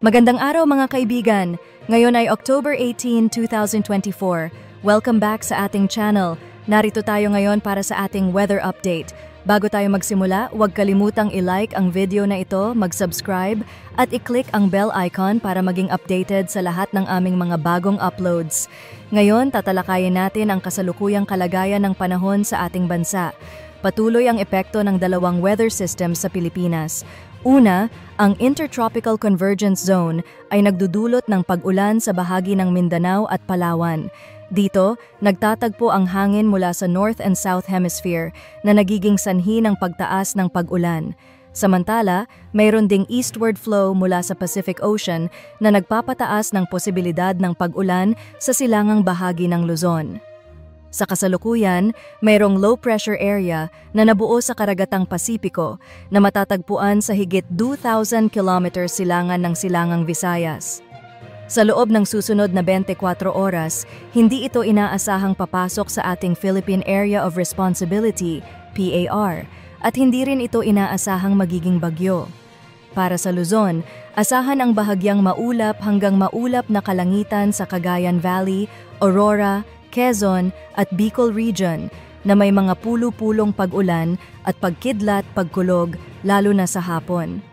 Magandang araw mga kaibigan! Ngayon ay October 18, 2024. Welcome back sa ating channel. Narito tayo ngayon para sa ating weather update. Bago tayo magsimula, huwag kalimutang i-like ang video na ito, mag-subscribe, at i-click ang bell icon para maging updated sa lahat ng aming mga bagong uploads. Ngayon, tatalakayin natin ang kasalukuyang kalagayan ng panahon sa ating bansa. Patuloy ang epekto ng dalawang weather systems sa Pilipinas. Una, ang Intertropical Convergence Zone ay nagdudulot ng pag-ulan sa bahagi ng Mindanao at Palawan. Dito, nagtatagpo ang hangin mula sa North and South Hemisphere na nagiging sanhi ng pagtaas ng pag-ulan. Samantala, mayroon ding eastward flow mula sa Pacific Ocean na nagpapataas ng posibilidad ng pag-ulan sa silangang bahagi ng Luzon. Sa kasalukuyan, mayroong low-pressure area na nabuo sa karagatang Pasipiko na matatagpuan sa higit 2,000 kilometers silangan ng Silangang Visayas. Sa loob ng susunod na 24 oras, hindi ito inaasahang papasok sa ating Philippine Area of Responsibility, PAR, at hindi rin ito inaasahang magiging bagyo. Para sa Luzon, asahan ang bahagyang maulap hanggang maulap na kalangitan sa Cagayan Valley, Aurora, Quezon at Bicol Region na may mga pulo-pulong pag-ulan at pagkidlat-pagkulog lalo na sa hapon.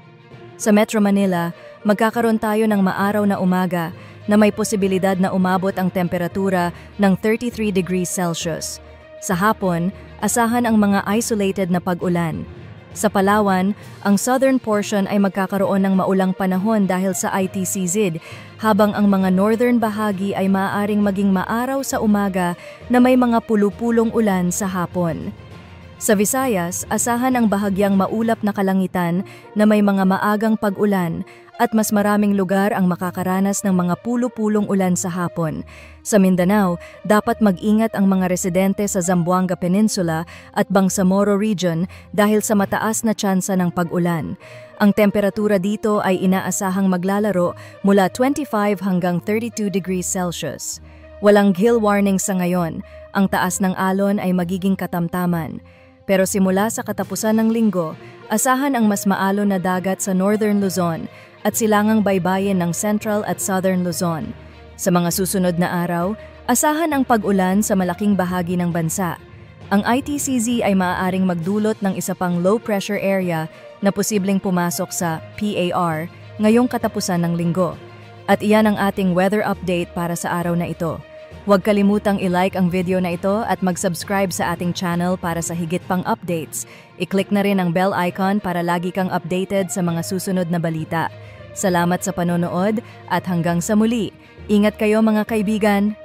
Sa Metro Manila, magkakaroon tayo ng maaraw na umaga na may posibilidad na umabot ang temperatura ng 33 degrees Celsius. Sa hapon, asahan ang mga isolated na pag-ulan. Sa Palawan, ang southern portion ay magkakaroon ng maulang panahon dahil sa ITCZ, habang ang mga northern bahagi ay maaaring maging maaraw sa umaga na may mga pulo-pulong ulan sa hapon. Sa Visayas, asahan ang bahagyang maulap na kalangitan na may mga maagang pag-ulan at mas maraming lugar ang makakaranas ng mga pulo-pulong ulan sa hapon. Sa Mindanao, dapat mag-ingat ang mga residente sa Zamboanga Peninsula at Bangsamoro Region dahil sa mataas na tsansa ng pag-ulan. Ang temperatura dito ay inaasahang maglalaro mula 25 hanggang 32 degrees Celsius. Walang gale warning sa ngayon, ang taas ng alon ay magiging katamtaman. Pero simula sa katapusan ng linggo, asahan ang mas maalon na dagat sa Northern Luzon at silangang baybayin ng Central at Southern Luzon. Sa mga susunod na araw, asahan ang pag-ulan sa malaking bahagi ng bansa. Ang ITCZ ay maaaring magdulot ng isa pang low-pressure area na posibleng pumasok sa PAR ngayong katapusan ng linggo. At iyan ang ating weather update para sa araw na ito. Huwag kalimutang i-like ang video na ito at mag-subscribe sa ating channel para sa higit pang updates. I-click na rin ang bell icon para lagi kang updated sa mga susunod na balita. Salamat sa panonood at hanggang sa muli. Ingat kayo mga kaibigan!